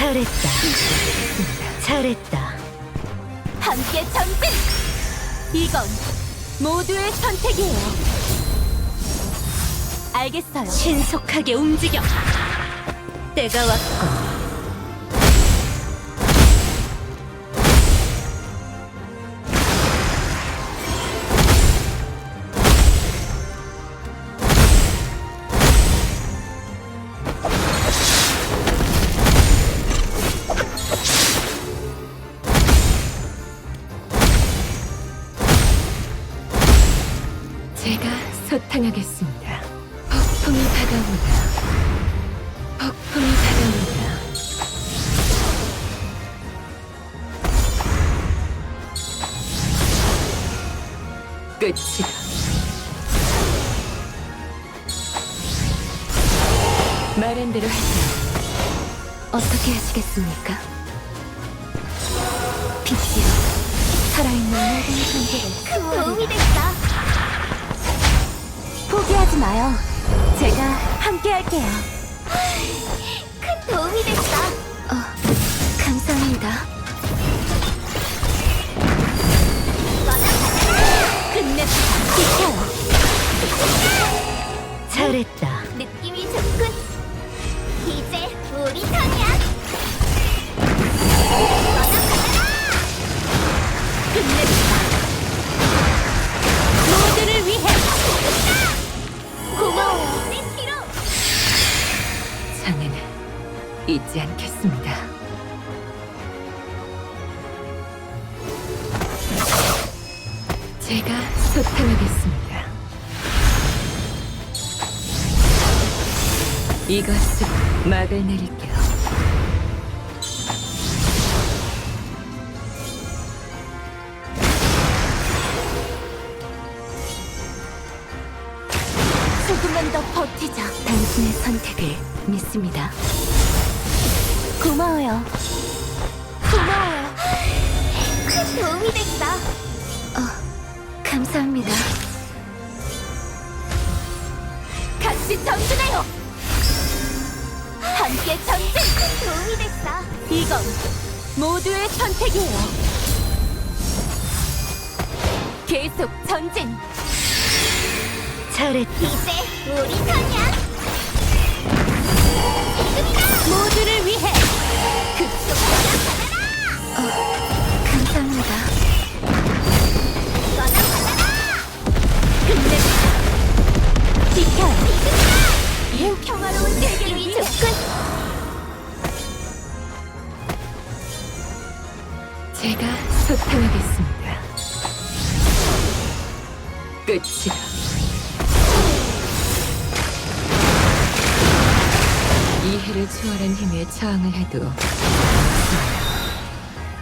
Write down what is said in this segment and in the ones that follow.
잘했다. 잘했다. 함께 전진! 이건 모두의 선택이에요. 알겠어요. 신속하게 움직여. 때가 왔고. 제가 소탕하겠습니다. 폭풍이 다가옵니다. 폭풍이 다가옵니다. 끝이다. 말한 대로 하세요. 어떻게 하시겠습니까? 빛이여, 살아있는 모든 존재를 큰 도움이 됐다. 포기하지 마요. 제가 함께 할게요. 큰 도움이 됐다. 감사합니다. 끝냅시다. 비켜요. 잘했다. 느낌이 좋군. 이제 우리 턴이야. 끝냅시다. 모두를 위해. 고마워요. 내 피로. 장애는 잊지 않겠습니다. 제가 소탕하겠습니다. 이것으로 막을 내릴게요. 조금만 더 버티자. 당신의 선택을 믿습니다. 고마워요. 고마워요. 큰 도움이 됐다. 감사합니다. 같이 전진해요. 함께 전진. 큰 도움이 됐다. 이건 모두의 선택이에요. 계속 전진. 잘했다. 이제 우리 턴이야. 지금이다. 모두를 위해. 급속하게 감사합니다. 끝냅시다. 지켜요. 이 평화로운 세계를 좋군. 제가 소탕하겠습니다. 끝이다. 이해를 초월한 힘에 저항을 해도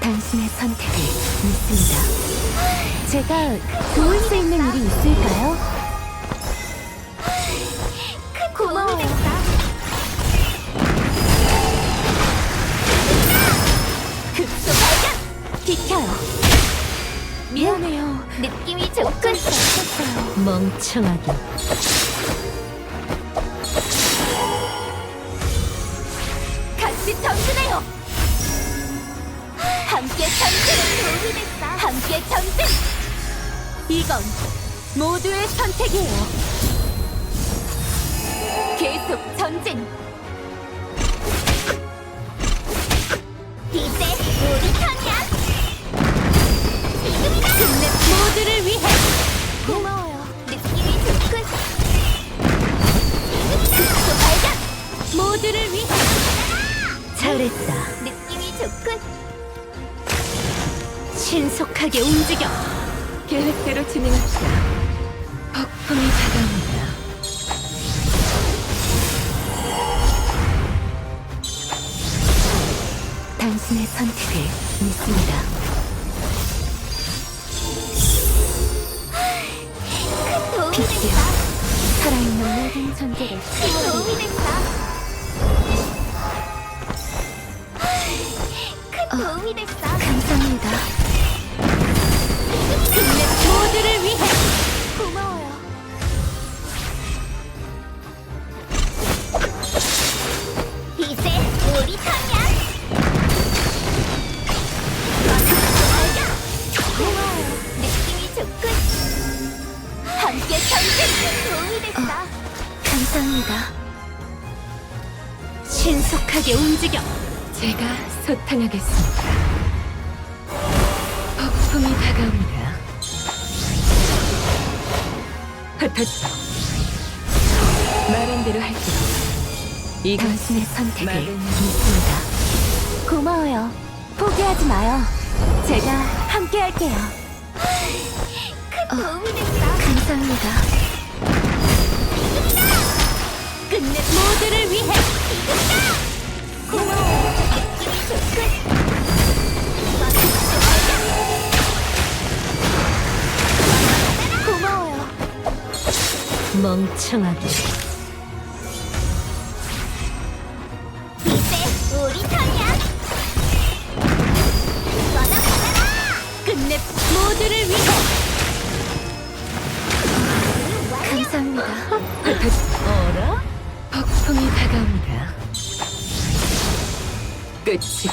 당신의 선택을 믿습니다. 제가 도울 수 있는 일이 있을까요? 고마워요. 급소 발견! 비켜요. 미안해요. 느낌이 좋군. 멍청하게. 같이 전진해요. 함께 전진. 도움이 됐다. 함께 전진. 이건 모두의 선택이에요. 계속 전진. 이제 우리 턴이야. 지금이다. 끝내 모두를 위해. 고마워요. 느낌이 좋군. 급소 발견. 모두를 위해. 잘했다. 느낌이 좋군. 신속하게 움직여. 계획대로 진행합시다. 폭풍이 다가옵니다. 당신의 선택을 믿습니다. 큰 도움이 빛이여, 됐다. 살아있는 모든 존재를 큰 도움이 됐다. 큰 도움이 됐다. 감사합니다. 끝내 모두를 위해. 고마워요. 이제 우리 턴이야. 신속하게 움직여. 제가 소탕하겠습니다. 폭풍이 다가옵니다. 흩어져. 말한 대로 할게요. 당신의 선택을 말은 믿습니다. 고마워요. 포기하지 마요. 제가 함께 할게요. 큰 도움이 됐어. 감사합니다. 끝내 모두를 위해. 고마워. 고마워요. 멍청하게. 이제 우리 턴이야. 끝내 모두를 위해. 감사합니다. 어라? 폭풍이 다가옵니다. 끝이야.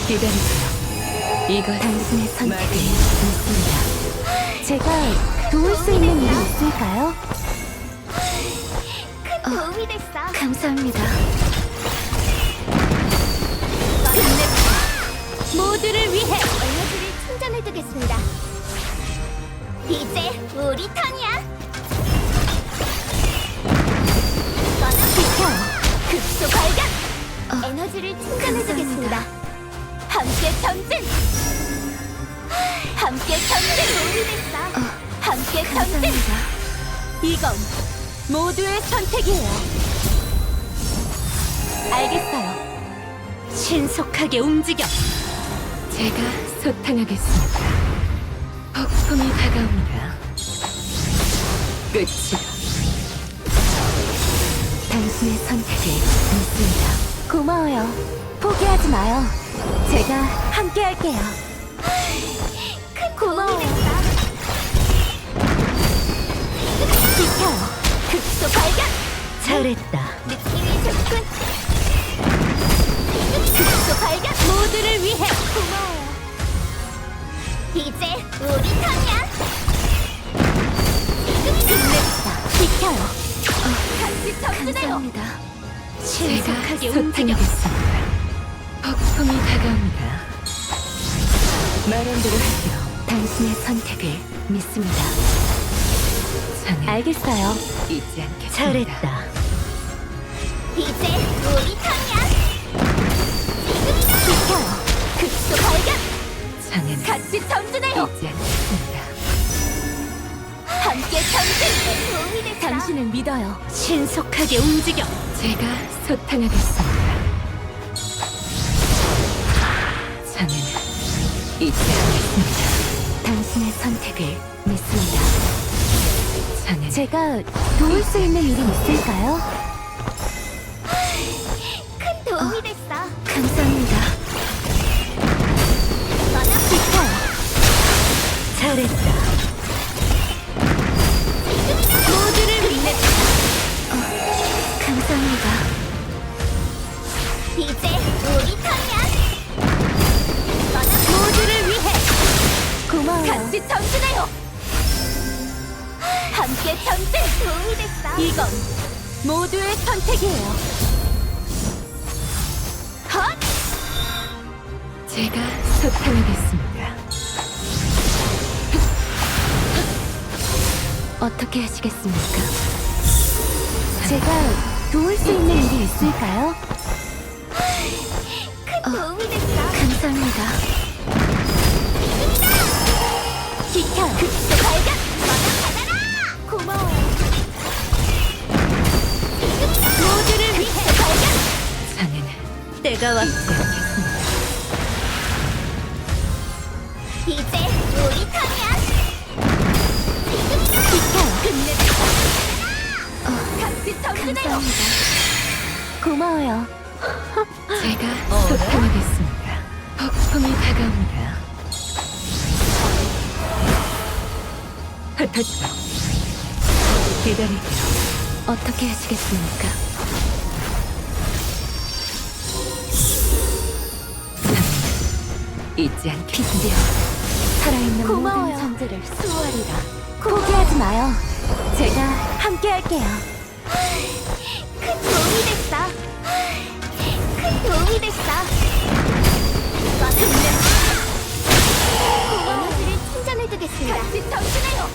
기다리세요. 이거 당신의 선택을 말이 믿습니다. 제가 도울 수 있는 일이 있을까요? 큰 도움이 됐어. 감사합니다. 모두를 위해 에너지를 충전해두겠습니다. 이제 우리 턴이야. 비켜요. 급소 발견. 에너지를 충전해두겠습니다. 함께 전진. 함께 전진. 도움이 됐어. 함께 전진. 이건 모두의 선택이에요. 알겠어요. 신속하게 움직여. 제가 소탕하겠습니다. 폭풍이 다가옵니다. 끝이야. 당신의 선택을 믿습니다. 고마워요. 포기하지 마요. 제가 함께 할게요. 고마워요. 비켜요. 급소 발견. 잘했다. 느낌이 좋군. 급소 발견. 모두를 위해. 고마워요. 이제 우리 턴이야. 끝냈다. 비켜요. 같이 접근해요. 감사합니다. 제가 신속하게 움직여. 소탕하겠습니다. 폭풍이 다가옵니다. 말한 대로 할게요. 당신의 선택을 믿습니다. 저는 알겠어요. 잊지 않겠습니다. 잘했다. 이제 우리 턴이야. 비켜요. 급소 발견. 저는 같이 전진해요. 잊지 않겠습니다. 함께 전진. 도움이 됐어. 당신을 믿어요. 신속하게 움직여. 제가 소탕하겠습니다. 저는 잊지 않겠습니다. 당신의 선택을 믿습니다. 저는 제가 도울 수 있는 일이 있을까요? 큰 도움이 됐어. 감사합니다. 비켜요. 잘했다. 모두를 위해. 감사합니다. 이제 우리 턴이야. 모두를 위해. 고마워요. 같이 전진해요. 함께 전진. 도움이 됐어. 이건 모두의 선택이에요. 헛! 제가 소탕하겠습니다. 어떻게 하시겠습니까? 제가 도울 수 있는 일이 있을까요? 큰 도움이 됐어. 감사합니다. 비켜. 급소 발견. 받아라. 고마워요. 모두를 위해 발견. 저는 때가 왔어. 잊지 않겠습니다. 이제 우리 턴이야. 비켜요. 끝내자. 같이 전진해요. 고마워요. 제가 소탕하겠습니다. 폭풍이 다가옵니다. 흩어져. 기다릴게요. 어떻게 하시겠습니까? 잊지 않겠습니다. 빛이여, 살아있는 모든 존재를 수호하리라. 포기하지 마요. 제가 함께 할게요. 큰 도움이 됐어. 도움이 됐어. 이거는 에너지를 충전해두겠습니다. 같이 전진해요.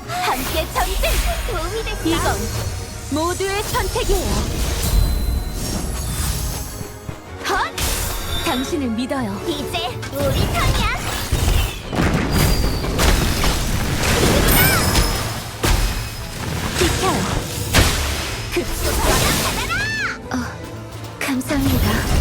함께 전진. 도움이 됐어. 이건 모두의 선택이에요. 헛! 당신을 믿어요. 이제 우리 턴이야. 비켜요. 급속도나 받아라. 감사합니다.